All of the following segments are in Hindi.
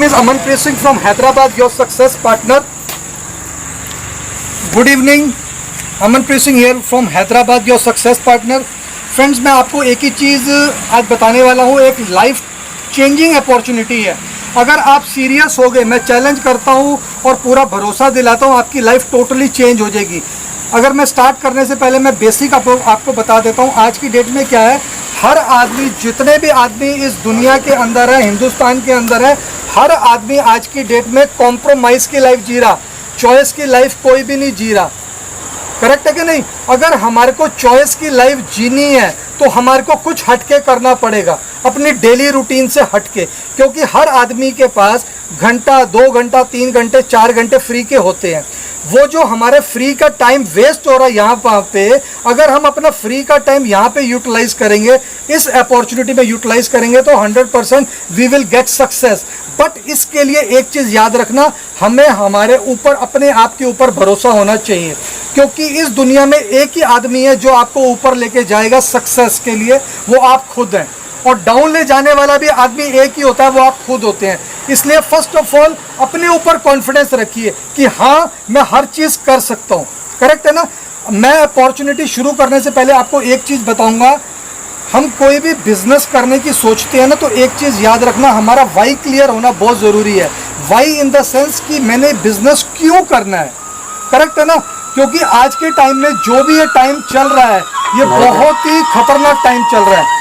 is Amanpreet Singh from Hyderabad, your success partner. Good evening, Amanpreet Singh here from Hyderabad, your success partner. Friends, मैं आपको एक ही चीज़ आज बताने वाला हूँ, एक लाइफ चेंजिंग अपॉर्चुनिटी है। अगर आप सीरियस हो गए, मैं चैलेंज करता हूँ और पूरा भरोसा दिलाता हूँ, आपकी लाइफ टोटली चेंज हो जाएगी। अगर मैं स्टार्ट करने से पहले मैं बेसिक आपको बता देता हूँ आज की डेट में क्या है। हर आदमी, जितने भी आदमी इस दुनिया के अंदर है, हिंदुस्तान के अंदर है, हर आदमी आज की डेट में कॉम्प्रोमाइज़ की लाइफ जी रहा, चॉइस की लाइफ कोई भी नहीं जी रहा। करेक्ट है कि नहीं? अगर हमारे को चॉइस की लाइफ जीनी है तो हमारे को कुछ हटके करना पड़ेगा, अपनी डेली रूटीन से हटके, क्योंकि हर आदमी के पास घंटा, 2 घंटा, 3 घंटे, 4 घंटे फ्री के होते हैं। वो जो हमारे फ्री का टाइम वेस्ट हो रहा है यहाँ पे, अगर हम अपना फ्री का टाइम यहाँ पे यूटिलाइज करेंगे, इस अपॉर्चुनिटी में यूटिलाइज करेंगे तो 100% we will get success. But इसके लिए एक चीज़ याद रखना, हमें हमारे ऊपर, अपने आप के ऊपर भरोसा होना चाहिए, क्योंकि इस दुनिया में एक ही आदमी है जो आपको ऊपर लेके जाएगा सक्सेस के लिए, वो आप खुद हैं। और डाउन ले जाने वाला भी आदमी एक ही होता है, वो आप खुद होते हैं। इसलिए फर्स्ट ऑफ ऑल अपने ऊपर कॉन्फिडेंस रखिए कि हाँ, मैं हर चीज़ कर सकता हूँ। करेक्ट है ना? मैं अपॉर्चुनिटी शुरू करने से पहले आपको एक चीज़ बताऊंगा। हम कोई भी बिजनेस करने की सोचते हैं ना, तो एक चीज़ याद रखना, हमारा वाई क्लियर होना बहुत ज़रूरी है। वाई इन द सेंस कि मैंने बिजनेस क्यों करना है। करेक्ट है ना? क्योंकि आज के टाइम में जो भी ये टाइम चल रहा है, ये बहुत ही खतरनाक टाइम चल रहा है।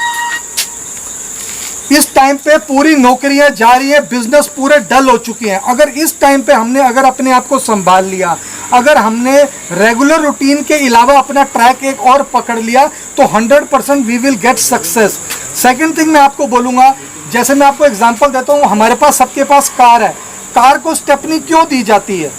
इस टाइम पे पूरी नौकरियां जा रही हैं, बिजनेस पूरे डल हो चुके हैं। अगर इस टाइम पे हमने अगर अपने आप को संभाल लिया, अगर हमने रेगुलर रूटीन के अलावा अपना ट्रैक एक और पकड़ लिया, तो 100% we will get success. Second thing मैं आपको बोलूँगा, जैसे मैं आपको एग्जांपल देता हूँ, हमारे पास, सबके पास कार है। कार को स्टेपनी क्यों दी जाती है?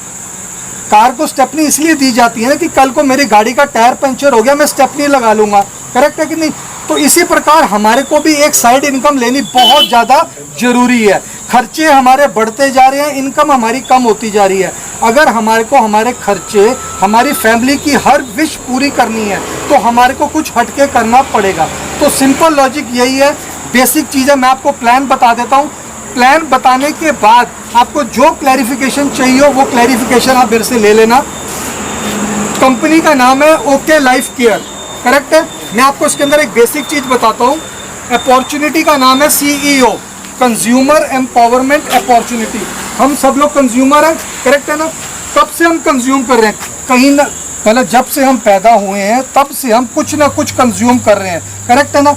कार को स्टेपनी इसलिए दी जाती है ना कि कल को मेरी गाड़ी का टायर पंचर हो गया, मैं स्टेपनी लगा लूँगा। करेक्ट है कि नहीं? तो इसी प्रकार हमारे को भी एक साइड इनकम लेनी बहुत ज़्यादा जरूरी है। खर्चे हमारे बढ़ते जा रहे हैं, इनकम हमारी कम होती जा रही है। अगर हमारे को हमारे खर्चे, हमारी फैमिली की हर विश पूरी करनी है, तो हमारे को कुछ हटके करना पड़ेगा। तो सिंपल लॉजिक यही है, बेसिक चीज़ है। मैं आपको प्लान बता देता हूँ। प्लान बताने के बाद आपको जो क्लैरिफिकेशन चाहिए हो, वो क्लैरिफिकेशन आप मेरे से ले लेना। कंपनी का नाम है ओके लाइफ केयर। करेक्ट है? मैं आपको इसके अंदर एक बेसिक चीज़ बताता हूँ। अपॉर्चुनिटी का नाम है CEO, कंज्यूमर एम्पावरमेंट अपॉर्चुनिटी। हम सब लोग कंज्यूमर हैं। करेक्ट है ना? कब से हम कंज्यूम कर रहे हैं? कहीं ना, पहले जब से हम पैदा हुए हैं तब से हम कुछ ना कुछ कंज्यूम कर रहे हैं। करेक्ट है ना?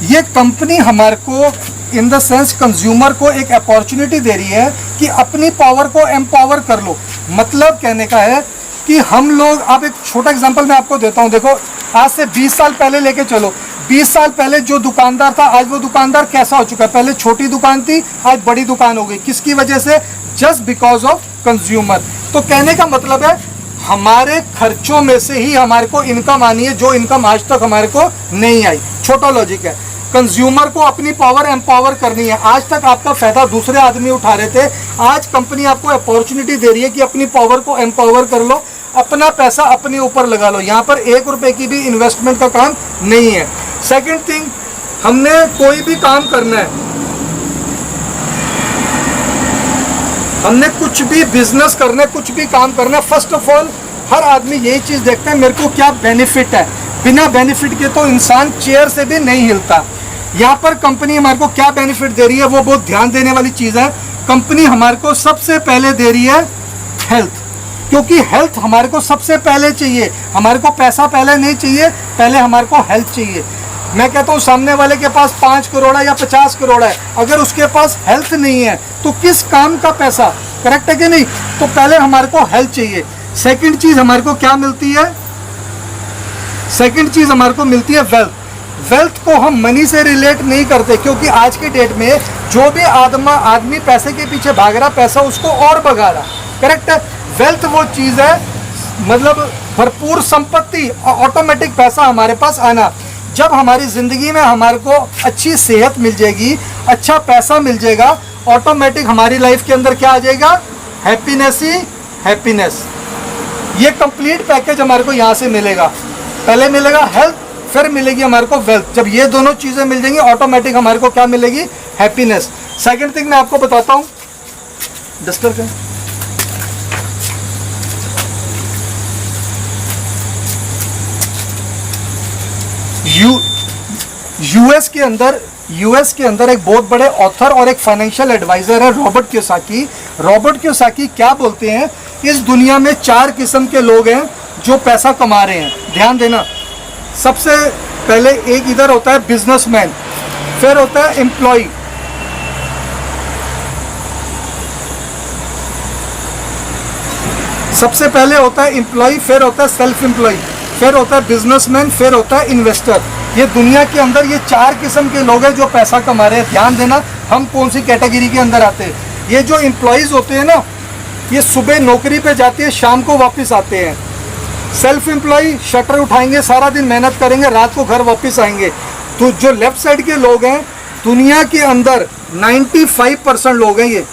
ये कंपनी हमारे को, इन द सेंस कंज्यूमर को, एक अपॉर्चुनिटी दे रही है कि अपनी पावर को एम्पावर कर लो। मतलब कहने का है कि हम लोग, अब एक छोटा एग्जांपल मैं आपको देता हूँ। देखो, आज से 20 साल पहले लेके चलो। 20 साल पहले जो दुकानदार था, आज वो दुकानदार कैसा हो चुका है? पहले छोटी दुकान थी, आज बड़ी दुकान हो गई। किसकी वजह से? Just because of consumer. तो कहने का मतलब है, हमारे खर्चों में से ही हमारे को इनकम आनी है, जो इनकम आज तक हमारे को नहीं आई। छोटा लॉजिक है। कंज्यूमर को अपनी पावर एम्पावर करनी है। आज तक आपका फायदा दूसरे आदमी उठा रहे थे, आज कंपनी आपको अपॉर्चुनिटी दे रही है कि अपनी पावर को एम्पावर कर लो, अपना पैसा अपने ऊपर लगा लो। यहाँ पर 1 रुपए की भी इन्वेस्टमेंट का काम नहीं है। सेकंड थिंग, हमने कोई भी काम करना है, हमने कुछ भी बिजनेस करना है, कुछ भी काम करना है, फर्स्ट ऑफ ऑल हर आदमी यही चीज़ देखता है, मेरे को क्या बेनिफिट है। बिना बेनिफिट के तो इंसान चेयर से भी नहीं हिलता। यहाँ पर कंपनी हमारे को क्या बेनिफिट दे रही है, वो बहुत ध्यान देने वाली चीज़ है। कंपनी हमारे को सबसे पहले दे रही है हेल्थ, क्योंकि हेल्थ हमारे को सबसे पहले चाहिए। हमारे को पैसा पहले नहीं चाहिए, पहले हमारे को हेल्थ चाहिए। मैं कहता हूँ, सामने वाले के पास 5 करोड़ है या 50 करोड़ है, अगर उसके पास हेल्थ नहीं है तो किस काम का पैसा? करेक्ट है कि नहीं? तो पहले हमारे को हेल्थ चाहिए। सेकंड चीज़ हमारे को क्या मिलती है? सेकंड चीज़ हमारे को मिलती है वेल्थ। वेल्थ को हम मनी से रिलेट नहीं करते, क्योंकि आज की डेट में जो भी आदमी पैसे के पीछे भाग रहा, पैसा उसको और भगा रहा। करेक्ट है? वेल्थ वो चीज़ है, मतलब भरपूर संपत्ति, ऑटोमेटिक पैसा हमारे पास आना। जब हमारी ज़िंदगी में हमारे को अच्छी सेहत मिल जाएगी, अच्छा पैसा मिल जाएगा, ऑटोमेटिक हमारी लाइफ के अंदर क्या आ जाएगा? हैप्पीनेस ही हैप्पीनेस। ये कंप्लीट पैकेज हमारे को यहाँ से मिलेगा। पहले मिलेगा हेल्थ, फिर मिलेगी हमारे को वेल्थ। जब ये दोनों चीज़ें मिल जाएंगी, ऑटोमेटिक हमारे को क्या मिलेगी? हैप्पीनेस। सेकंड थिंग मैं आपको बताता हूँ, डस्टर का यूएस के अंदर एक बहुत बड़े ऑथर और एक फाइनेंशियल एडवाइजर है रॉबर्ट कियोसाकी। रॉबर्ट कियोसाकी क्या बोलते हैं, इस दुनिया में 4 किस्म के लोग हैं जो पैसा कमा रहे हैं। ध्यान देना, सबसे पहले एक इधर होता है बिजनेसमैन, फिर होता है एम्प्लॉय, सबसे पहले होता है एम्प्लॉय, फिर होता है सेल्फ एम्प्लॉय, फिर होता है बिजनेसमैन, फिर होता है इन्वेस्टर। ये दुनिया के अंदर ये 4 किस्म के लोग हैं जो पैसा कमा रहे हैं। ध्यान देना हम कौन सी कैटेगरी के अंदर आते हैं। ये जो एम्प्लॉयज होते हैं ना, ये सुबह नौकरी पे जाते हैं, शाम को वापस आते हैं। सेल्फ एम्प्लॉय शटर उठाएंगे, सारा दिन मेहनत करेंगे, रात को घर वापस आएंगे। तो जो लेफ्ट साइड के लोग हैं, दुनिया के अंदर 95% लोग हैं, ये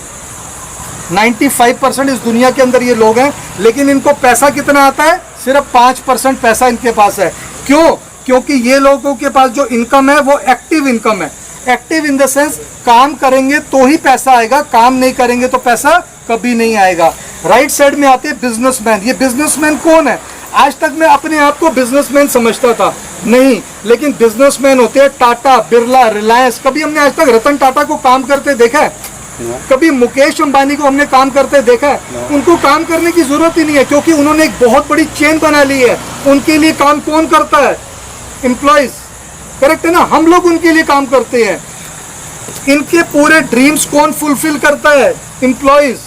95% इस दुनिया के अंदर ये लोग हैं, लेकिन इनको पैसा कितना आता है, सिर्फ 5% पैसा इनके पास है। क्यों? क्योंकि ये लोगों के पास जो इनकम है वो एक्टिव इनकम है। एक्टिव इन द सेंस काम करेंगे तो ही पैसा आएगा, काम नहीं करेंगे तो पैसा कभी नहीं आएगा। राइट साइड में आते हैं बिजनेसमैन। ये बिजनेसमैन कौन है? आज तक मैं अपने आप को बिजनेसमैन समझता था, नहीं, लेकिन बिजनेसमैन होते हैं टाटा, बिरला, रिलायंस। कभी हमने आज तक रतन टाटा को काम करते देखा है? कभी मुकेश अंबानी को हमने काम करते देखा है? उनको काम करने की जरूरत ही नहीं है, क्योंकि उन्होंने एक बहुत बड़ी चेन बना ली है। उनके लिए काम कौन करता है? एम्प्लॉयज। करेक्ट है ना? हम लोग उनके लिए काम करते हैं। इनके पूरे ड्रीम्स कौन फुलफिल करता है? एम्प्लॉयज।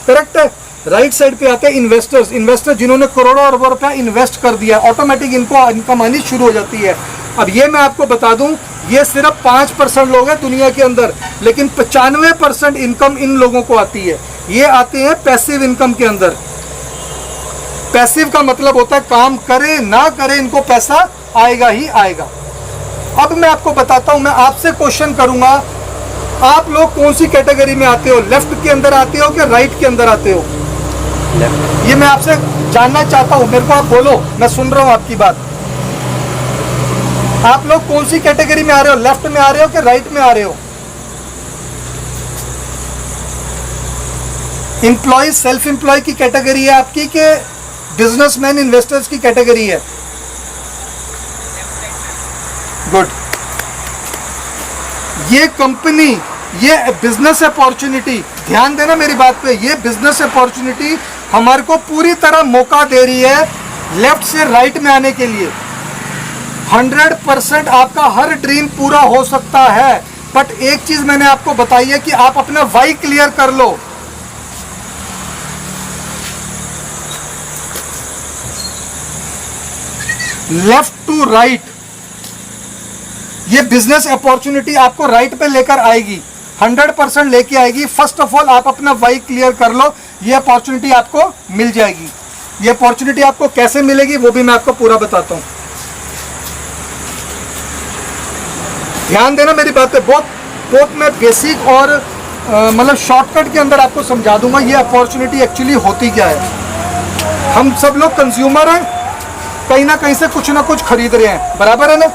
करेक्ट है। राइट साइड पे आते हैं इन्वेस्टर्स। इन्वेस्टर जिन्होंने करोड़ों अरबों रुपया इन्वेस्ट कर दिया, ऑटोमेटिक इनको इनकम आनी शुरू हो जाती है। अब ये मैं आपको बता दूं, ये सिर्फ 5% लोग हैं दुनिया के अंदर, लेकिन 95% इनकम इन लोगों को आती है। ये आते हैं पैसिव इनकम के अंदर। पैसिव का मतलब होता है काम करे ना करे इनको पैसा आएगा ही आएगा। अब मैं आपको बताता हूं, मैं आपसे क्वेश्चन करूंगा, आप लोग कौन सी कैटेगरी में आते हो? लेफ्ट के अंदर आते हो कि राइट के अंदर आते हो? लेफ्ट। ये मैं आपसे जानना चाहता हूं, मेरे को आप बोलो, मैं सुन रहा हूं आपकी बात। आप लोग कौन सी कैटेगरी में आ रहे हो? लेफ्ट में आ रहे हो कि राइट में आ रहे हो? एम्प्लॉय सेल्फ एम्प्लॉय की कैटेगरी है आपकी कि बिजनेसमैन इन्वेस्टर्स की कैटेगरी है? गुड। ये कंपनी, ये बिजनेस अपॉर्चुनिटी, ध्यान देना मेरी बात पे, ये बिजनेस अपॉर्चुनिटी हमारे को पूरी तरह मौका दे रही है लेफ्ट से राइट में आने के लिए। 100% आपका हर ड्रीम पूरा हो सकता है, बट एक चीज मैंने आपको बताई है कि आप अपना वाई क्लियर कर लो। लेफ्ट टू राइट, ये बिजनेस अपॉर्चुनिटी आपको राइट पे लेकर आएगी, 100% लेके आएगी। फर्स्ट ऑफ ऑल आप अपना वाई क्लियर कर लो, ये अपॉर्चुनिटी आपको मिल जाएगी। ये अपॉर्चुनिटी आपको कैसे मिलेगी वो भी मैं आपको पूरा बताता हूं। ध्यान देना मेरी बात पे, बहुत मैं बेसिक और मतलब शॉर्टकट के अंदर आपको समझा दूंगा ये अपॉर्चुनिटी एक्चुअली होती क्या है। हम सब लोग कंज्यूमर हैं, कहीं ना कहीं से कुछ ना कुछ खरीद रहे हैं, बराबर है ना?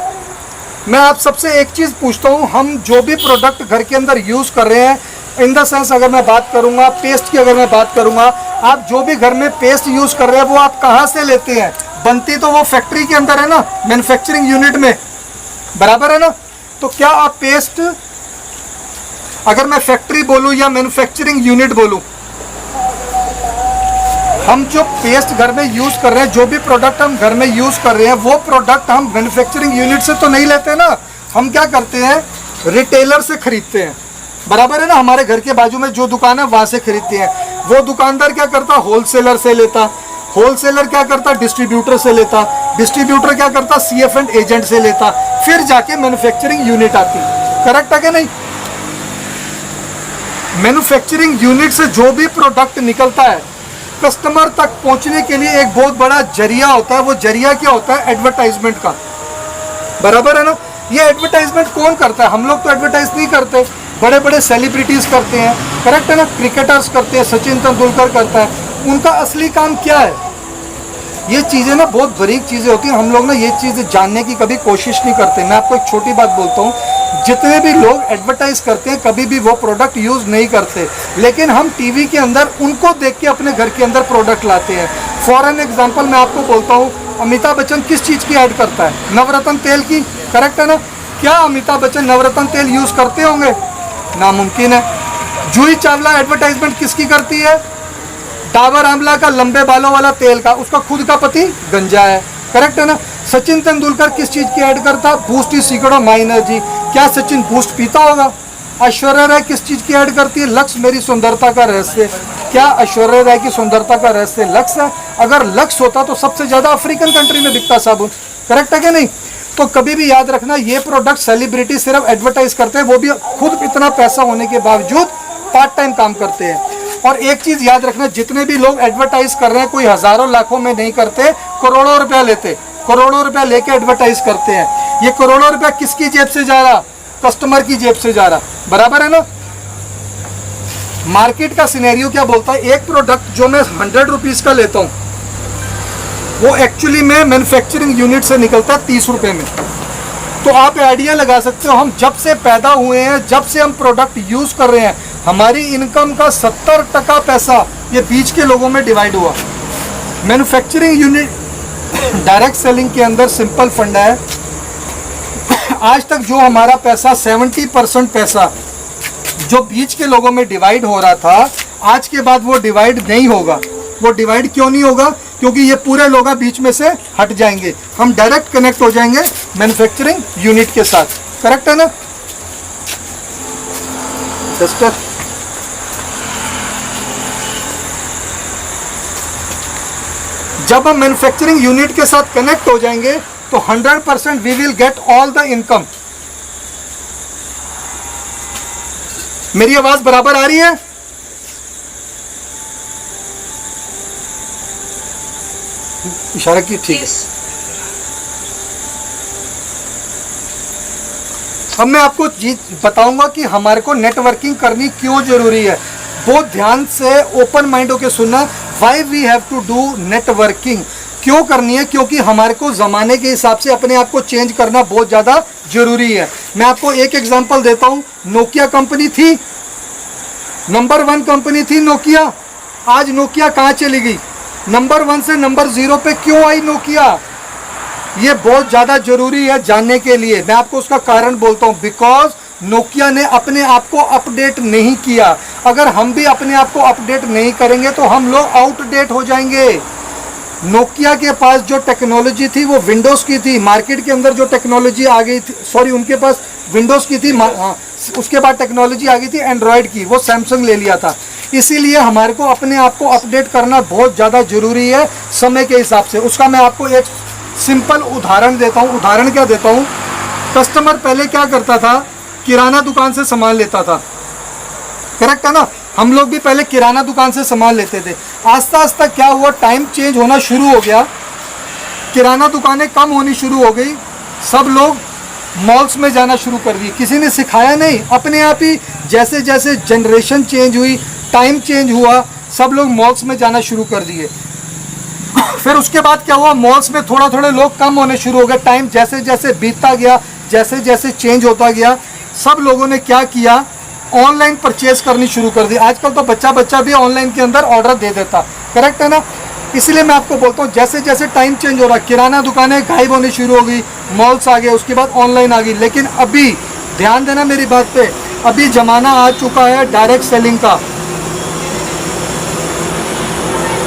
मैं आप सबसे एक चीज़ पूछता हूँ, हम जो भी प्रोडक्ट घर के अंदर यूज़ कर रहे हैं, इन द सेंस अगर मैं बात करूँगा पेस्ट की, अगर मैं बात करूँगा, आप जो भी घर में पेस्ट यूज़ कर रहे हैं वो आप कहाँ से लेते हैं? बनती तो वो फैक्ट्री के अंदर है ना, मैन्युफैक्चरिंग यूनिट में, बराबर है ना? तो क्या आप पेस्ट, अगर मैं फैक्ट्री बोलूँ या मैन्युफैक्चरिंग यूनिट बोलूँ, हम जो पेस्ट घर में यूज़ कर रहे हैं, जो भी प्रोडक्ट हम घर में यूज़ कर रहे हैं, वो प्रोडक्ट हम मैन्युफैक्चरिंग यूनिट से तो नहीं लेते ना। हम क्या करते हैं? रिटेलर से खरीदते हैं, बराबर है ना? हमारे घर के बाजू में जो दुकान है वहाँ से खरीदते हैं। वो दुकानदार क्या करता? होलसेलर से लेता। होलसेलर क्या करता? डिस्ट्रीब्यूटर से लेता। डिस्ट्रीब्यूटर क्या करता? CF&, एजेंट से लेता, फिर जाके मैन्युफैक्चरिंग यूनिट आती। करेक्ट है कि नहीं? मैन्युफैक्चरिंग यूनिट से जो भी प्रोडक्ट निकलता है, कस्टमर तक पहुंचने के लिए एक बहुत बड़ा जरिया होता है। वो जरिया क्या होता है? एडवर्टाइजमेंट का, बराबर है ना? ये एडवर्टाइजमेंट कौन करता है? हम लोग तो एडवर्टाइज नहीं करते, बड़े बड़े सेलिब्रिटीज करते हैं, करेक्ट है ना? क्रिकेटर्स करते हैं, सचिन तेंदुलकर करता है। उनका असली काम क्या है? ये चीज़ें ना बहुत बारीक चीज़ें होती हैं, हम लोग ना ये चीज़ें जानने की कभी कोशिश नहीं करते। मैं आपको एक छोटी बात बोलता हूँ, जितने भी लोग एडवर्टाइज करते हैं कभी भी वो प्रोडक्ट यूज़ नहीं करते, लेकिन हम टीवी के अंदर उनको देख के अपने घर के अंदर प्रोडक्ट लाते हैं। फॉर एन एग्जाम्पल मैं आपको बोलता हूँ, अमिताभ बच्चन किस चीज़ की ऐड करता है? नवरत्न तेल की, करेक्ट है ना? क्या अमिताभ बच्चन नवरत्न तेल यूज़ करते होंगे? नामुमकिन है। जूही चावला एडवर्टाइजमेंट किसकी करती है? डाबर आंवला का, लंबे बालों वाला तेल का, उसका खुद का पति गंजा है, करेक्ट है ना? सचिन तेंदुलकर किस चीज़ की ऐड करता? Boost is secret of my energy. क्या सचिन बूस्ट पीता होगा? ऐश्वर्या राय किस चीज़ की ऐड करती है? लक्स मेरी सुंदरता का रहस्य। क्या ऐश्वर्या राय की सुंदरता का रहस्य लक्स है? अगर लक्स होता तो सबसे ज़्यादा अफ्रीकन कंट्री में बिकता साबुन, करेक्ट है कि नहीं? तो कभी भी याद रखना, ये प्रोडक्ट सेलिब्रिटी सिर्फ एडवर्टाइज करते हैं, वो भी खुद इतना पैसा होने के बावजूद पार्ट टाइम काम करते हैं। और एक चीज़ याद रखना, जितने भी लोग एडवर्टाइज कर रहे हैं कोई हज़ारों लाखों में नहीं करते, करोड़ों रुपया लेते, करोड़ों रुपया लेके एडवर्टाइज करते हैं। ये करोड़ों रुपया किसकी जेब से जा रहा? कस्टमर की जेब से जा रहा, बराबर है ना? मार्केट का सिनेरियो क्या बोलता है? एक प्रोडक्ट जो मैं 100 रुपीज़ का लेता हूँ, वो एक्चुअली में मैन्युफैक्चरिंग यूनिट से निकलता है 30 रुपये में। तो आप आइडिया लगा सकते हो, हम जब से पैदा हुए हैं, जब से हम प्रोडक्ट यूज़ कर रहे हैं, हमारी इनकम का 70% पैसा ये बीच के लोगों में डिवाइड हुआ। मैन्युफैक्चरिंग यूनिट डायरेक्ट सेलिंग के अंदर सिंपल फंडा है, आज तक जो हमारा पैसा 70% पैसा जो बीच के लोगों में डिवाइड हो रहा था, आज के बाद वो डिवाइड नहीं होगा। वो डिवाइड क्यों नहीं होगा? क्योंकि ये पूरे लोग बीच में से हट जाएंगे, हम डायरेक्ट कनेक्ट हो जाएंगे मैन्युफैक्चरिंग यूनिट के साथ, करेक्ट है ना? जब हम मैन्युफैक्चरिंग यूनिट के साथ कनेक्ट हो जाएंगे तो 100% we will get all the income. मेरी आवाज बराबर आ रही है? इशारा की, ठीक है। अब मैं आपको बताऊंगा कि हमारे को नेटवर्किंग करनी क्यों जरूरी है। बहुत ध्यान से ओपन माइंड होकर सुनना। Why we have to do networking, क्यों करनी है? क्योंकि हमारे को ज़माने के हिसाब से अपने आप को चेंज करना बहुत ज़्यादा ज़रूरी है। मैं आपको एक एग्जांपल देता हूँ। नोकिया कंपनी थी, नंबर 1 कंपनी थी नोकिया। आज नोकिया कहाँ चली गई? नंबर 1 से नंबर 0 पे क्यों आई नोकिया? ये बहुत ज़्यादा ज़रूरी है जानने के लिए। मैं आपको उसका कारण बोलता हूँ। बिकॉज नोकिया ने अपने आप को अपडेट नहीं किया। अगर हम भी अपने आप को अपडेट नहीं करेंगे तो हम लोग आउटडेट हो जाएंगे। नोकिया के पास जो टेक्नोलॉजी थी वो विंडोज़ की थी। मार्केट के अंदर जो टेक्नोलॉजी आ गई थी, सॉरी, उनके पास विंडोज़ की थी, हाँ, उसके बाद टेक्नोलॉजी आ गई थी एंड्रॉयड की, वो सैमसंग ले लिया था। इसीलिए हमारे को अपने आप को अपडेट करना बहुत ज़्यादा ज़रूरी है समय के हिसाब से। उसका मैं आपको एक सिंपल उदाहरण देता हूँ। उदाहरण क्या देता हूँ? कस्टमर पहले क्या करता था? किराना दुकान से सामान लेता था, करेक्ट है ना? हम लोग भी पहले किराना दुकान से सामान लेते थे। आस्ता आस्ता क्या हुआ? टाइम चेंज होना शुरू हो गया, किराना दुकानें कम होनी शुरू हो गई, सब लोग मॉल्स में जाना शुरू कर दिए। किसी ने सिखाया नहीं, अपने आप ही जैसे जैसे जनरेशन चेंज हुई, टाइम चेंज हुआ, सब लोग मॉल्स में जाना शुरू कर दिए। फिर उसके बाद क्या हुआ? मॉल्स में थोड़ा थोड़े लोग कम होने शुरू हो गए। टाइम जैसे जैसे बीतता गया, जैसे जैसे चेंज होता गया, सब लोगों ने क्या किया? ऑनलाइन परचेज करनी शुरू कर दी। आजकल तो बच्चा भी ऑनलाइन के अंदर ऑर्डर दे देता, करेक्ट है ना? इसलिए मैं आपको बोलता हूँ, जैसे जैसे टाइम चेंज हो रहा, किराना दुकानें गायब होनी शुरू हो गई, मॉल्स आ गए, उसके बाद ऑनलाइन आ गई। लेकिन अभी ध्यान देना मेरी बात पे, अभी ज़माना आ चुका है डायरेक्ट सेलिंग का।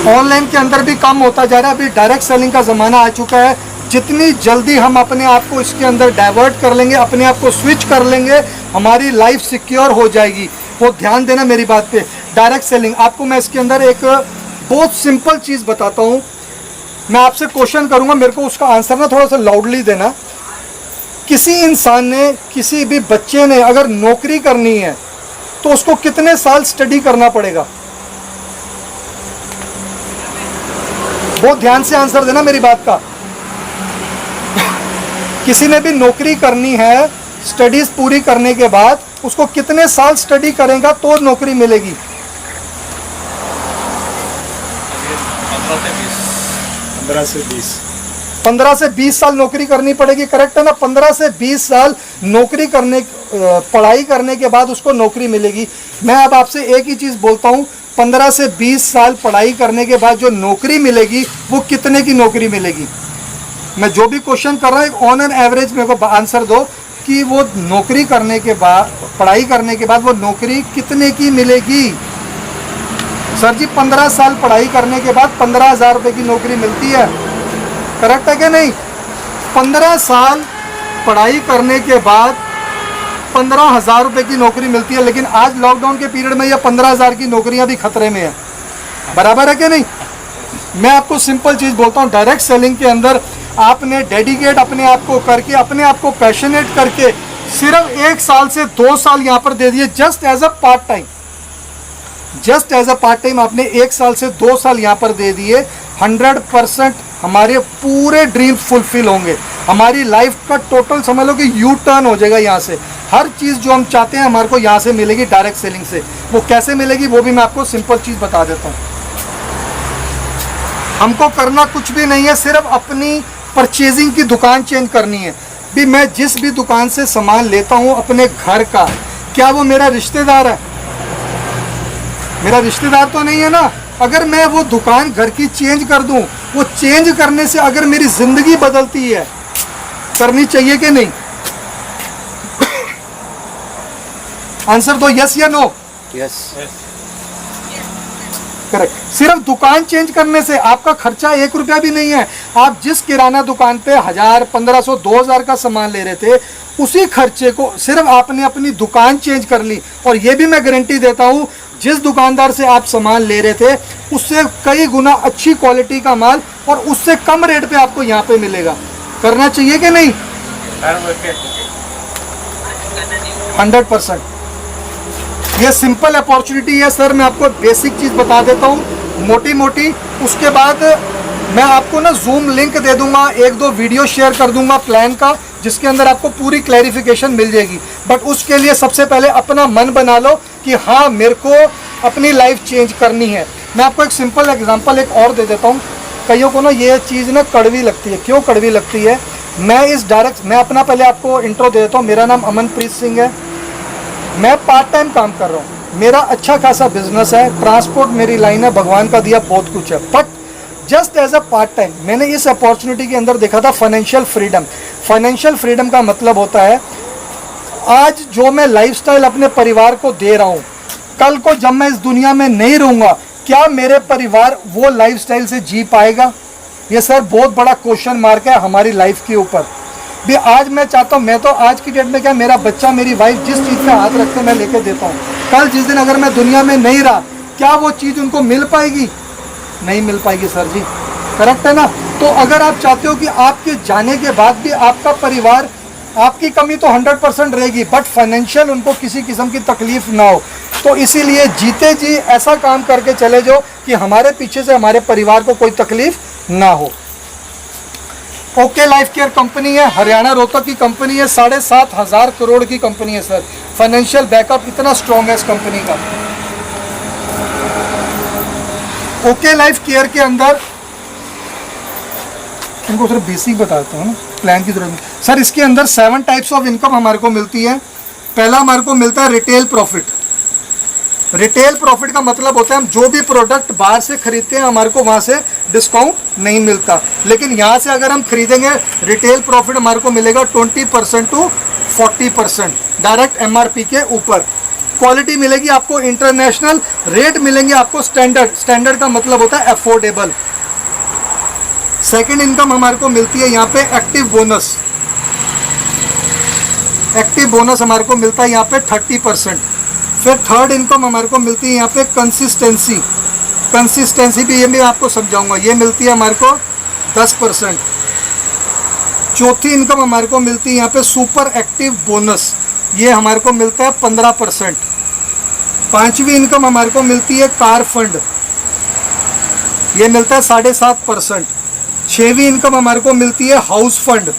ऑनलाइन के अंदर भी कम होता जा रहा है, अभी डायरेक्ट सेलिंग का ज़माना आ चुका है। जितनी जल्दी हम अपने आप को इसके अंदर डाइवर्ट कर लेंगे, अपने आप को स्विच कर लेंगे, हमारी लाइफ सिक्योर हो जाएगी। वो ध्यान देना मेरी बात पे। डायरेक्ट सेलिंग, आपको मैं इसके अंदर एक बहुत सिंपल चीज़ बताता हूँ। मैं आपसे क्वेश्चन करूँगा, मेरे को उसका आंसर ना थोड़ा सा लाउडली देना। किसी इंसान ने, किसी भी बच्चे ने अगर नौकरी करनी है तो उसको कितने साल स्टडी करना पड़ेगा? बहुत ध्यान से आंसर देना मेरी बात का। किसी ने भी नौकरी करनी है, स्टडीज पूरी करने के बाद उसको कितने साल स्टडी करेगा तो नौकरी मिलेगी? 15 से 20 साल नौकरी करनी पड़ेगी, करेक्ट है ना? 15 से 20 साल नौकरी करने, पढ़ाई करने के बाद उसको नौकरी मिलेगी। मैं अब आपसे एक ही चीज़ बोलता हूँ, 15 से 20 साल पढ़ाई करने के बाद जो नौकरी मिलेगी वो कितने की नौकरी मिलेगी? मैं जो भी क्वेश्चन कर रहा हूँ ऑन एन एवरेज मेरे को आंसर दो कि वो नौकरी करने के बाद, पढ़ाई करने के बाद वो नौकरी कितने की मिलेगी? सर जी 15 साल पढ़ाई करने के बाद 15,000 रुपये की नौकरी मिलती है, करेक्ट है कि नहीं? 15 साल पढ़ाई करने के बाद 15,000 रुपये की नौकरी मिलती है, लेकिन आज लॉकडाउन के पीरियड में ये 15,000 की नौकरियां भी खतरे में है, बराबर है कि नहीं? मैं आपको सिंपल चीज़ बोलता हूँ, डायरेक्ट सेलिंग के अंदर आपने डेडिकेट अपने आप को करके, अपने आप को पैशनेट करके सिर्फ 1 साल से 2 साल यहाँ पर दे दिए, just as a part time, just as a part time आपने 1 साल से 2 साल यहाँ पर दे दिए, 100% हमारे पूरे ड्रीम फुलफिल होंगे। हमारी लाइफ का टोटल समझ लो कि यू टर्न हो जाएगा। यहाँ से हर चीज़ जो हम चाहते हैं हमारे को यहाँ से मिलेगी, डायरेक्ट सेलिंग से। वो कैसे मिलेगी वो भी मैं आपको सिंपल चीज़ बता देता हूँ। हमको करना कुछ भी नहीं है, सिर्फ अपनी परचेजिंग की दुकान चेंज करनी है। भी मैं जिस भी दुकान से सामान लेता हूँ अपने घर का, क्या वो मेरा रिश्तेदार है? मेरा रिश्तेदार तो नहीं है ना। अगर मैं वो दुकान घर की चेंज कर दूं, वो चेंज करने से अगर मेरी ज़िंदगी बदलती है, करनी चाहिए कि नहीं? आंसर दो, यस या नो? यस। करेक्ट। सिर्फ दुकान चेंज करने से आपका खर्चा 1 रुपया भी नहीं है। आप जिस किराना दुकान पे 1000, 1500, 2000 का सामान ले रहे थे, उसी खर्चे को सिर्फ आपने अपनी दुकान चेंज कर ली। और ये भी मैं गारंटी देता हूँ, जिस दुकानदार से आप सामान ले रहे थे उससे कई गुना अच्छी क्वालिटी का माल और उससे कम रेट पे आपको यहाँ पे मिलेगा। करना चाहिए कि नहीं? 100%। ये सिंपल अपॉर्चुनिटी है सर। मैं आपको बेसिक चीज़ बता देता हूँ मोटी मोटी, उसके बाद मैं आपको ना जूम लिंक दे दूंगा, 1-2 वीडियो शेयर कर दूंगा प्लान का, जिसके अंदर आपको पूरी क्लैरिफिकेशन मिल जाएगी। बट उसके लिए सबसे पहले अपना मन बना लो कि हाँ मेरे को अपनी लाइफ चेंज करनी है। मैं आपको एक सिंपल एग्जांपल एक और दे देता हूँ। कईयों को ना ये चीज़ ना कड़वी लगती है। क्यों कड़वी लगती है? मैं अपना पहले आपको इंट्रो दे देता हूँ। मेरा नाम अमनप्रीत सिंह है। मैं पार्ट टाइम काम कर रहा हूँ। मेरा अच्छा खासा बिजनेस है, ट्रांसपोर्ट मेरी लाइन है, भगवान का दिया बहुत कुछ है। But just as a part time मैंने इस अपॉर्चुनिटी के अंदर देखा था फाइनेंशियल फ्रीडम। फाइनेंशियल फ्रीडम का मतलब होता है आज जो मैं लाइफस्टाइल अपने परिवार को दे रहा हूँ, कल को जब मैं इस दुनिया में नहीं रहूँगा, क्या मेरे परिवार वो लाइफस्टाइल से जी पाएगा? ये सर बहुत बड़ा क्वेश्चन मार्क है हमारी लाइफ के ऊपर भी। आज मैं चाहता हूँ, मैं तो आज की डेट में क्या, मेरा बच्चा मेरी वाइफ जिस चीज़ पे हाथ रखते मैं लेके देता हूँ, कल जिस दिन अगर मैं दुनिया में नहीं रहा, क्या वो चीज़ उनको मिल पाएगी? नहीं मिल पाएगी सर जी, करेक्ट है ना? तो अगर आप चाहते हो कि आपके जाने के बाद भी आपका परिवार, आपकी कमी तो 100% रहेगी, बट फाइनेंशियल उनको किसी किस्म की तकलीफ ना हो, तो इसीलिए जीते जी ऐसा काम करके चले जाओ कि हमारे पीछे से हमारे परिवार को कोई तकलीफ ना हो। ओके लाइफ केयर कंपनी है, हरियाणा रोहतक की कंपनी है, 7,500 करोड़ की कंपनी है सर। फाइनेंशियल बैकअप इतना स्ट्रॉन्ग है इस कंपनी का। ओके लाइफ केयर के अंदर इनको सिर्फ बेसिक बताता हूँ, प्लान की जरूरत नहीं सर। इसके अंदर 7 टाइप्स ऑफ इनकम हमारे को मिलती है। पहला हमारे को मिलता है रिटेल प्रॉफिट। रिटेल प्रॉफिट का मतलब होता है हम जो भी प्रोडक्ट बाहर से खरीदते हैं हमारे को वहाँ से डिस्काउंट नहीं मिलता, लेकिन यहाँ से अगर हम खरीदेंगे रिटेल प्रॉफिट हमारे को मिलेगा 20% to 40% डायरेक्ट MRP के ऊपर। क्वालिटी मिलेगी आपको इंटरनेशनल, रेट मिलेंगे आपको स्टैंडर्ड। स्टैंडर्ड का मतलब होता है अफोर्डेबल। सेकंड इनकम हमारे को मिलती है यहाँ पे एक्टिव बोनस। एक्टिव बोनस हमारे को मिलता है यहाँ पे 30%। फिर थर्ड इनकम हमारे को मिलती है यहाँ पे कंसिस्टेंसी। कंसिस्टेंसी भी ये मैं आपको समझाऊंगा, ये मिलती है हमारे को 10%। चौथी इनकम हमारे को मिलती है यहाँ पे सुपर एक्टिव बोनस, ये हमारे को मिलता है 15%। पांचवी इनकम हमारे को मिलती है कार फंड, ये मिलता है 7.5%। छठवीं इनकम हमारे को मिलती है हाउस फंड,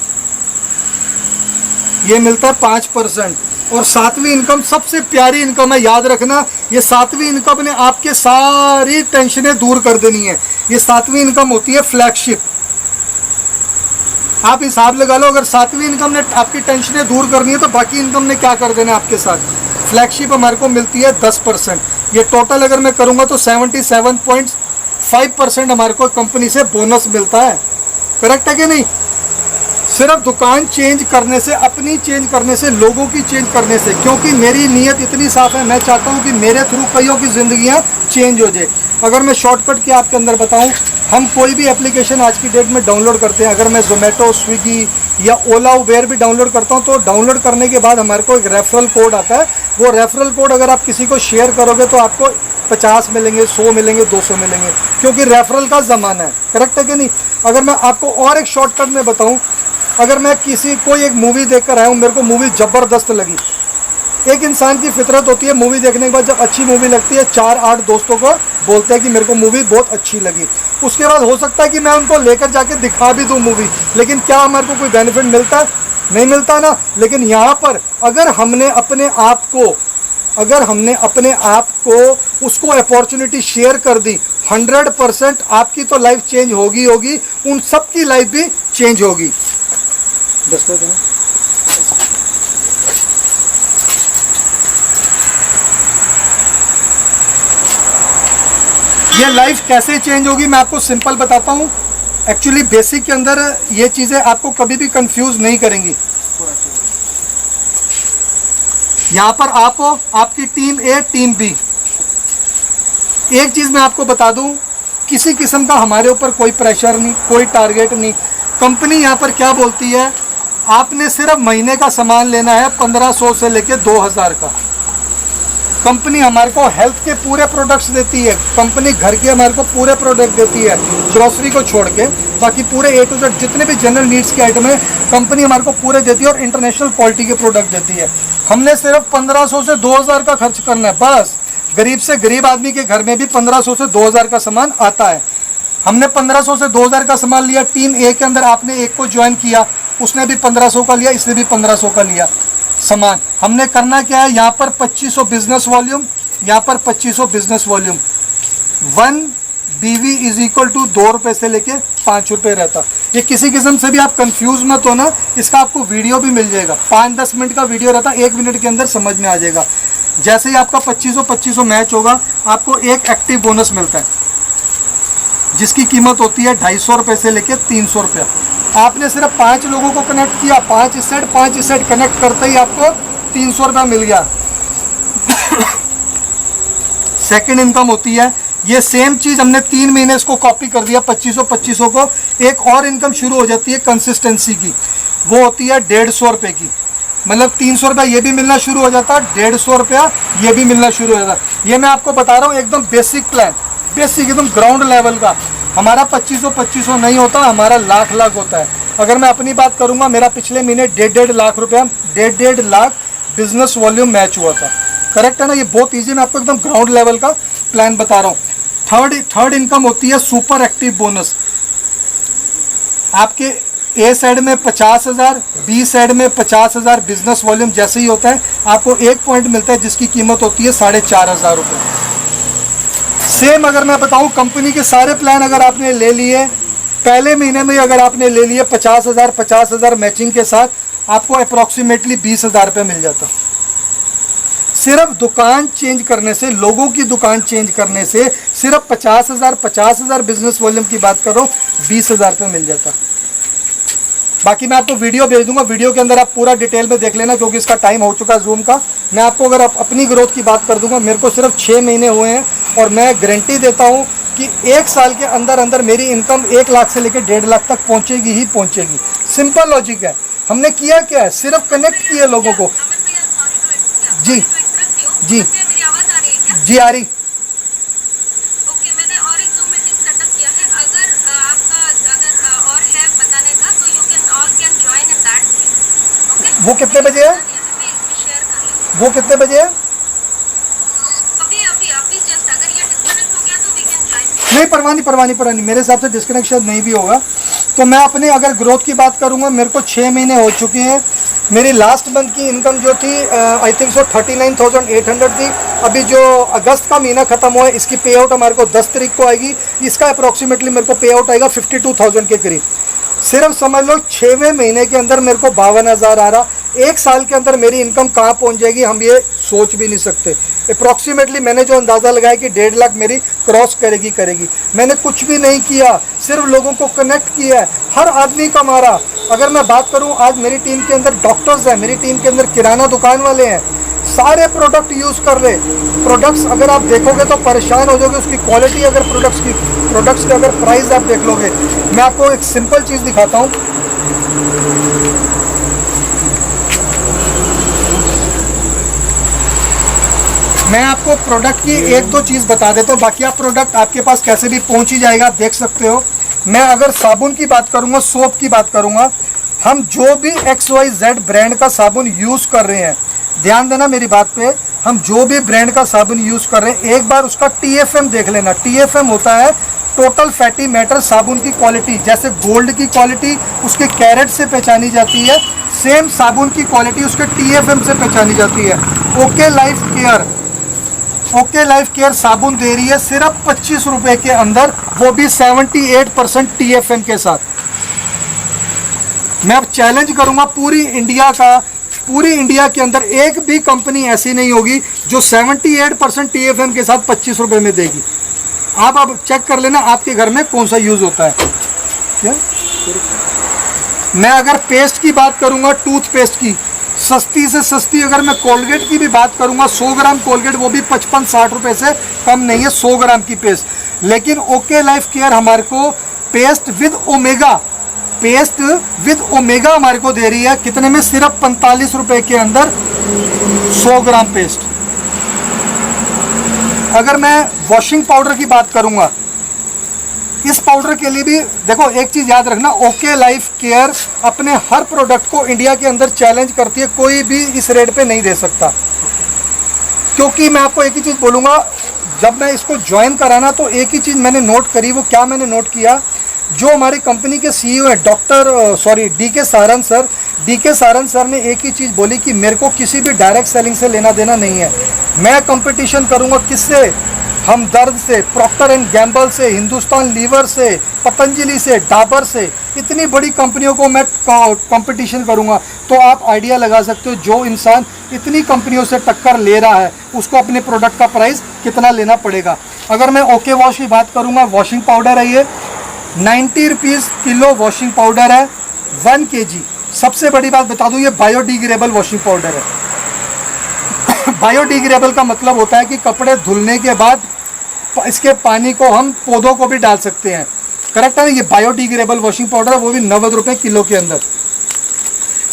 ये मिलता है 5%। और सातवीं इनकम सबसे प्यारी इनकम है, याद रखना, ये सातवीं इनकम ने आपके सारी टेंशनें दूर कर देनी है। ये सातवीं इनकम होती है फ्लैगशिप। आप हिसाब लगा लो, अगर 7वीं इनकम ने आपकी टेंशनें दूर करनी है तो बाकी इनकम ने क्या कर देना आपके साथ। फ्लैगशिप हमारे को मिलती है 10%, ये टोटल अगर मैं करूँगा तो 77.5% हमारे को कंपनी से बोनस मिलता है। करेक्ट है कि नहीं? सिर्फ दुकान चेंज करने से, अपनी चेंज करने से, लोगों की चेंज करने से, क्योंकि मेरी नीयत इतनी साफ है, मैं चाहता हूँ कि मेरे थ्रू कईयों की ज़िंदगियाँ चेंज हो जाए। अगर मैं शॉर्टकट के आपके अंदर बताऊँ, हम कोई भी एप्लीकेशन आज की डेट में डाउनलोड करते हैं, अगर मैं जोमेटो, स्विगी या ओला उबेर भी डाउनलोड करता हूँ तो डाउनलोड करने के बाद हमारे को एक रेफरल कोड आता है। वो रेफरल कोड अगर आप किसी को शेयर करोगे तो आपको 50 मिलेंगे, 100 मिलेंगे, 200 मिलेंगे, क्योंकि रेफरल का ज़माना है। करेक्ट है कि नहीं? अगर मैं आपको और एक शॉर्टकट में बताऊँ, अगर मैं किसी कोई एक मूवी देख कर आया हूँ, मेरे को मूवी ज़बरदस्त लगी, एक इंसान की फितरत होती है मूवी देखने के बाद जब अच्छी मूवी लगती है 4-8 दोस्तों को बोलते हैं कि मेरे को मूवी बहुत अच्छी लगी। उसके बाद हो सकता है कि मैं उनको लेकर जाके दिखा भी दूँ मूवी, लेकिन क्या हमारे को कोई बेनिफिट मिलता है? नहीं मिलता ना। लेकिन यहाँ पर अगर हमने अपने आप को उसको अपॉर्चुनिटी शेयर कर दी, 100% आपकी तो लाइफ चेंज होगी, उन सब की लाइफ भी चेंज होगी। ये लाइफ कैसे चेंज होगी मैं आपको सिंपल बताता हूँ। एक्चुअली बेसिक के अंदर ये चीज़ें आपको कभी भी कंफ्यूज नहीं करेंगी। यहाँ पर आप हो, आपकी टीम ए, टीम बी। एक चीज़ मैं आपको बता दूँ, किसी किस्म का हमारे ऊपर कोई प्रेशर नहीं, कोई टारगेट नहीं। कंपनी यहाँ पर क्या बोलती है, आपने सिर्फ महीने का सामान लेना है 1500 से लेके 2000 का। कंपनी हमारे को हेल्थ के पूरे प्रोडक्ट्स देती है, कंपनी घर के हमारे को पूरे प्रोडक्ट देती है, ग्रोसरी को छोड़ के बाकी पूरे A to Z जितने भी जनरल नीड्स के आइटम है कंपनी हमारे को पूरे देती है और इंटरनेशनल क्वालिटी के प्रोडक्ट देती है। हमने सिर्फ 1500 से 2000 का खर्च करना है बस। गरीब से गरीब आदमी के घर में भी 1500 से 2000 का सामान आता है। हमने 1500 से 2000 का सामान लिया, टीम ए के अंदर आपने एक को ज्वाइन किया, उसने भी 1500 का लिया, इसने भी 1500 का लिया सामान। हमने करना क्या है, यहाँ पर 2500 बिजनेस वॉल्यूम, यहाँ पर 2500 business volume, 1 BV is equal to 2 रुपये से लेके 5 रुपये रहता। ये किसी किस्म से भी आप कंफ्यूज मत हो ना, इसका आपको वीडियो भी मिल जाएगा, 5-10 मिनट का वीडियो रहता, 1 मिनट के अंदर समझ में आ जाएगा। जैसे ही आपका 2500 मैच होगा, आपको एक एक्टिव बोनस मिलता है जिसकी कीमत होती है 250 रुपये से लेके 300 रुपया। आपने सिर्फ 5 लोगों को कनेक्ट किया, 5 सेट कनेक्ट करते ही आपको 300 रुपया मिल गया। सेकंड इनकम होती है, ये सेम चीज़ हमने 3 महीने इसको कॉपी कर दिया 2500 को। एक और इनकम शुरू हो जाती है कंसिस्टेंसी की, वो होती है 150 रुपये की। मतलब 300 रुपया ये भी मिलना शुरू हो जाता है, 150 रुपया ये भी मिलना शुरू हो जाता है। ये मैं आपको बता रहा हूँ एकदम बेसिक प्लान, बेसिक एकदम ग्राउंड लेवल का। हमारा 2500 नहीं होता, हमारा लाख होता है। अगर मैं अपनी बात करूंगा, मेरा पिछले महीने 1.5 लाख रुपया, 1.5 लाख बिजनेस वॉल्यूम मैच हुआ था। करेक्ट है ना? ये बहुत ईजी, मैं आपको एकदम ग्राउंड लेवल का प्लान बता रहा हूँ। थर्ड इनकम होती है सुपर एक्टिव बोनस। आपके ए साइड में 50,000, बी साइड में 50,000 बिजनेस वॉल्यूम जैसे ही होता है, आपको एक पॉइंट मिलता है जिसकी कीमत होती है 4,500 रुपये। सेम अगर मैं बताऊं, कंपनी के सारे प्लान अगर आपने ले लिए, पहले महीने में अगर आपने ले लिए 50,000 मैचिंग के साथ, आपको अप्रॉक्सीमेटली 20,000 रुपये मिल जाता। सिर्फ दुकान चेंज करने से, लोगों की दुकान चेंज करने से, सिर्फ 50,000 बिजनेस वॉल्यूम की बात कर रहा हूँ, 20,000 रुपये मिल जाता। बाकी मैं आपको वीडियो भेज दूंगा, वीडियो के अंदर आप पूरा डिटेल में देख लेना, क्योंकि इसका टाइम हो चुका है जूम का। मैं आपको अगर अपनी ग्रोथ की बात कर दूंगा, मेरे को सिर्फ 6 महीने हुए हैं और मैं गारंटी देता हूं कि 1 साल के अंदर अंदर मेरी इनकम 1 लाख से लेकर 1.5 लाख तक पहुंचेगी ही पहुंचेगी। सिंपल लॉजिक है। हमने किया क्या है, सिर्फ कनेक्ट किए लोगों को। जी जी जी आ रही। ओके, मैंने और एक जूम मीटिंग सेटअप किया है। अगर आपका और है बताने का, तो you can join in that thing. Okay, वो कितने बजे है? मैं इसमें शेयर कर लूँ। वो कितने बजे है? अभी जस्ट अगर ये डिस्कनेक्ट हो गया तो वी कैन जॉइन। नहीं, परवानी मेरे हिसाब से डिस्कनेक्ट शायद नहीं भी होगा। तो मैं अपने अगर ग्रोथ की बात करूंगा, मेरे को 6 महीने हो चुके हैं। मेरी लास्ट मंथ की इनकम जो थी आई थिंक सो 39,800 थी। अभी जो अगस्त का महीना खत्म हुआ है, इसकी पे आउट हमारे को 10 तारीख को आएगी। इसका अप्रॉक्सीमेटली मेरे को पे आउट आएगा 52,000 के करीब। सिर्फ समझ लो 6वें महीने के अंदर मेरे को 52,000 आ रहा। 1 साल के अंदर मेरी इनकम कहाँ पहुँच जाएगी हम ये सोच भी नहीं सकते। अप्रॉक्सीमेटली मैंने जो अंदाज़ा लगाया कि 1.5 लाख मेरी क्रॉस करेगी। मैंने कुछ भी नहीं किया, सिर्फ लोगों को कनेक्ट किया है, हर आदमी कमा रहा। अगर मैं बात करूं, आज मेरी टीम के अंदर डॉक्टर्स हैं, मेरी टीम के अंदर किराना दुकान वाले हैं, सारे प्रोडक्ट यूज़ कर रहे। प्रोडक्ट्स अगर आप देखोगे तो परेशान हो जाओगे, उसकी क्वालिटी, अगर प्रोडक्ट्स के अगर प्राइस आप देख लोगे। मैं आपको एक सिंपल चीज़ दिखाता हूँ। मैं आपको प्रोडक्ट की 1-2 चीज़ बता देता हूँ, बाकी आप प्रोडक्ट आपके पास कैसे भी पहुँच ही जाएगा, आप देख सकते हो। मैं अगर साबुन की बात करूँगा, सोप की बात करूँगा, हम जो भी XYZ ब्रांड का साबुन यूज़ कर रहे हैं, ध्यान देना मेरी बात पे, हम जो भी ब्रांड का साबुन यूज़ कर रहे हैं, एक बार उसका TFM देख लेना। TFM होता है टोटल फैटी मैटर साबुन की क्वालिटी। जैसे गोल्ड की क्वालिटी उसके कैरेट से पहचानी जाती है, सेम साबुन की क्वालिटी उसके TFM से पहचानी जाती है। ओके लाइफ केयर साबुन दे रही है सिर्फ 25 रुपए के अंदर, वो भी 78% TFM के साथ। मैं अब चैलेंज करूंगा पूरी इंडिया के अंदर एक भी कंपनी ऐसी नहीं होगी जो 78% TFM के साथ 25 रुपए में देगी। आप अब चेक कर लेना आपके घर में कौन सा यूज होता है। क्या? मैं अगर पेस्ट की बात करूंगा, टूथपेस्ट की सस्ती से सस्ती, अगर मैं कोलगेट की भी बात करूंगा, 100 ग्राम कोलगेट, वो भी 55-60 रुपए से कम नहीं है 100 ग्राम की पेस्ट। लेकिन ओके लाइफ केयर हमारे को पेस्ट विद ओमेगा हमारे को दे रही है कितने में, सिर्फ 45 रुपए के अंदर 100 ग्राम पेस्ट। अगर मैं वॉशिंग पाउडर की बात करूंगा, इस पाउडर के लिए भी देखो एक चीज याद रखना, ओके लाइफ केयर अपने हर प्रोडक्ट को इंडिया के अंदर चैलेंज करती है, कोई भी इस रेट पे नहीं दे सकता। क्योंकि मैं आपको एक ही चीज बोलूंगा, जब मैं इसको ज्वाइन कराना तो एक ही चीज मैंने नोट करी। वो क्या मैंने नोट किया, जो हमारी कंपनी के CEO है DK सारन सर ने एक ही चीज़ बोली कि मेरे को किसी भी डायरेक्ट सेलिंग से लेना देना नहीं है। मैं कंपटीशन करूंगा किससे, हमदर्द से, प्रॉक्टर एंड गैम्बल से, हिंदुस्तान लीवर से, पतंजलि से, डाबर से, इतनी बड़ी कंपनियों को मैं कंपटीशन करूंगा। तो आप आइडिया लगा सकते हो जो इंसान इतनी कंपनियों से टक्कर ले रहा है उसको अपने प्रोडक्ट का प्राइस कितना लेना पड़ेगा। अगर मैं ओके वॉश की बात करूंगा, वॉशिंग पाउडर है ये 90 रुपीज़ किलो वॉशिंग पाउडर है, 1 kg। सबसे बड़ी बात बता दूं, ये बायोडिग्रेडेबल वॉशिंग पाउडर है। बायोडिग्रेडेबल का मतलब होता है कि कपड़े धुलने के बाद इसके पानी को हम पौधों को भी डाल सकते हैं, करेक्ट है ना। ये बायोडिग्रेडेबल वॉशिंग पाउडर है, वो भी 90 रुपये किलो के अंदर।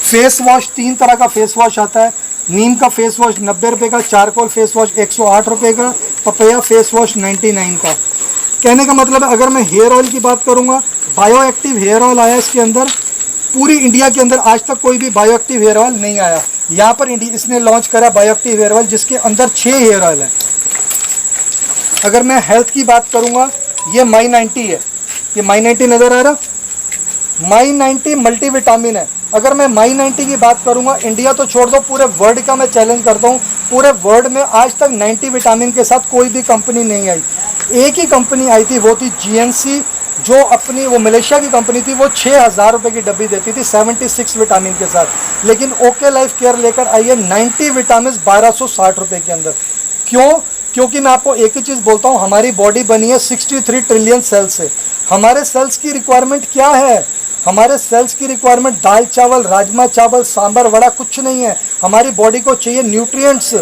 फेस वॉश 3 तरह का फेस वॉश आता है। नीम का फेस वॉश 90 रुपये का, चारकोल फेस वॉश 108 रुपये का, पपैया फेस वॉश 99 का। कहने का मतलब है, अगर मैं हेयर ऑयल की बात करूंगा, बायो एक्टिव हेयर ऑयल आया इसके अंदर। पूरी इंडिया के अंदर आज तक कोई भी बायो एक्टिव हेयर ऑयल नहीं आया। यहाँ पर इसने लॉन्च करा बायो एक्टिव हेयर ऑयल, जिसके अंदर 6 हेयर ऑयल है। अगर मैं हेल्थ की बात करूंगा, ये माई 90 है, ये माई 90 नज़र आ रहा, माई 90 मल्टी विटामिन है। अगर मैं माई 90 की बात करूंगा, इंडिया तो छोड़ दो, पूरे वर्ल्ड का मैं चैलेंज करता हूँ, पूरे वर्ल्ड में आज तक 90 विटामिन के साथ कोई भी कंपनी नहीं आई। एक ही कंपनी आई थी, वो थी GNC, जो अपनी वो मलेशिया की कंपनी थी, वो 6,000 रुपये की डब्बी देती थी 76 विटामिन के साथ। लेकिन ओके लाइफ केयर लेकर आई है 90 विटामिन 1260 रुपये के अंदर। क्यों? क्योंकि मैं आपको एक ही चीज़ बोलता हूँ, हमारी बॉडी बनी है 63 ट्रिलियन सेल से। हमारे सेल्स की रिक्वायरमेंट क्या है? हमारे सेल्स की रिक्वायरमेंट दाल चावल, राजमा चावल, सांभर वड़ा कुछ नहीं है। हमारी बॉडी को चाहिए न्यूट्रिएंट्स,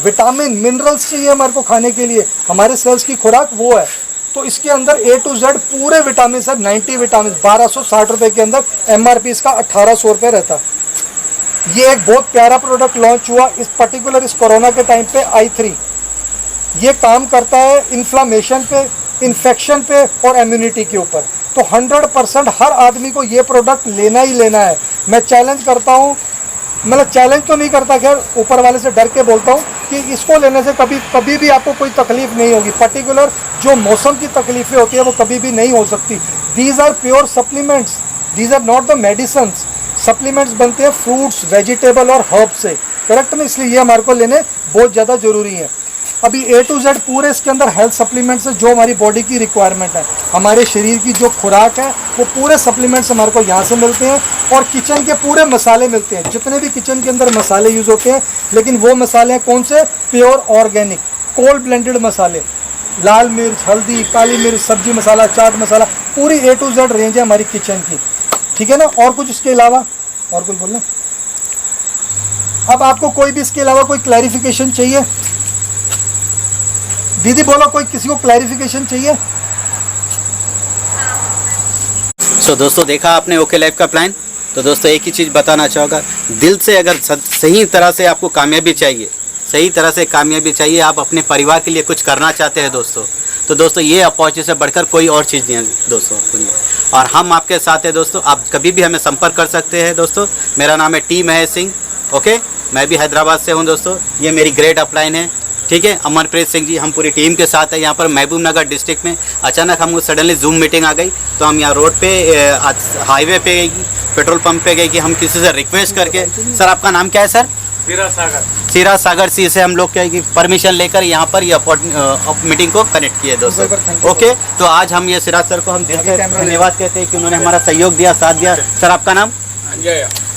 विटामिन, मिनरल्स चाहिए हमारे को खाने के लिए। हमारे सेल्स की खुराक वो है। तो इसके अंदर A to Z पूरे विटामिन सर, 90 विटामिन 1260 रुपये के अंदर। MRP इसका 1800 रुपये रहता। ये एक बहुत प्यारा प्रोडक्ट लॉन्च हुआ इस पर्टिकुलर इस कोरोना के टाइम पे, I3। ये काम करता है इन्फ्लामेशन पे, इन्फेक्शन पे और इम्यूनिटी के ऊपर। तो 100% हर आदमी को ये प्रोडक्ट लेना ही लेना है। मैं चैलेंज करता हूँ, मतलब चैलेंज तो नहीं करता, खैर ऊपर वाले से डर के बोलता हूँ कि इसको लेने से कभी भी आपको कोई तकलीफ नहीं होगी। पर्टिकुलर जो मौसम की तकलीफें होती है वो कभी भी नहीं हो सकती। These are pure supplements, these are not the medicines. Supplements बनते हैं फ्रूट्स, वेजिटेबल और हर्ब से, करेक्ट ना। इसलिए ये हमारे को लेने बहुत ज़्यादा ज़रूरी है। अभी A to Z पूरे इसके अंदर हेल्थ सप्लीमेंट्स है, जो हमारी बॉडी की रिक्वायरमेंट है, हमारे शरीर की जो खुराक है वो पूरे सप्लीमेंट्स हमारे को यहाँ से मिलते हैं। और किचन के पूरे मसाले मिलते हैं, जितने भी किचन के अंदर मसाले यूज़ होते हैं, लेकिन वो मसाले हैं कौन से? प्योर ऑर्गेनिक कोल्ड ब्लेंडेड मसाले, लाल मिर्च, हल्दी, काली मिर्च, सब्जी मसाला, चाट मसाला, पूरी A to Z रेंज है हमारी किचन की, ठीक है ना। और कुछ इसके अलावा और कुछ बोलना? अब आपको कोई भी इसके अलावा कोई क्लैरिफिकेशन चाहिए? दीदी बोलो, कोई किसी को क्लैरिफिकेशन चाहिए? सो दोस्तों, देखा आपने ओके लाइफ का प्लान। तो दोस्तों एक ही चीज़ बताना चाहूँगा, दिल से अगर सही तरह से आपको कामयाबी चाहिए, सही तरह से कामयाबी चाहिए, आप अपने परिवार के लिए कुछ करना चाहते हैं दोस्तों, तो दोस्तों ये अपॉर्चुनिटी से बढ़कर कोई और चीज़ नहीं है दोस्तों आपके लिए। और हम आपके साथ हैं दोस्तों, आप कभी भी हमें संपर्क कर सकते हैं दोस्तों। मेरा नाम है टी महेश सिंह, ओके। मैं भी हैदराबाद से हूँ दोस्तों। ये मेरी ग्रेट अपलाइन है, ठीक है। अमरप्रीत सिंह जी, हम पूरी टीम के साथ हैं यहाँ पर महबूब नगर डिस्ट्रिक्ट में। अचानक हमको सडनली जूम मीटिंग आ गई, तो हम यहाँ रोड पे हाईवे पे गई, पेट्रोल पंप पे गए कि हम किसी से रिक्वेस्ट करके, सर आपका नाम क्या है सर? सिराज सागर सी से हम लोग क्या है कि परमिशन लेकर यहाँ पर ये मीटिंग को कनेक्ट किए दोस्तों, ओके। तो आज हम ये सिराज सर को हम दिल से धन्यवाद कहते हैं कि उन्होंने हमारा सहयोग दिया, साथ दिया। सर आपका नाम?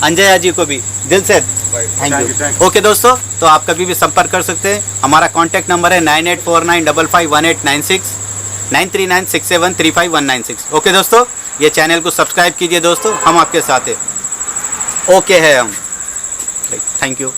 अंजय जी को भी दिल से थैंक यू। ओके दोस्तों, तो आप कभी भी संपर्क कर सकते हैं। हमारा कॉन्टैक्ट नंबर है 9849551896, 9396735196। ओके दोस्तों, ये चैनल को सब्सक्राइब कीजिए दोस्तों, हम आपके साथ हैं, ओके है हम। Thank you.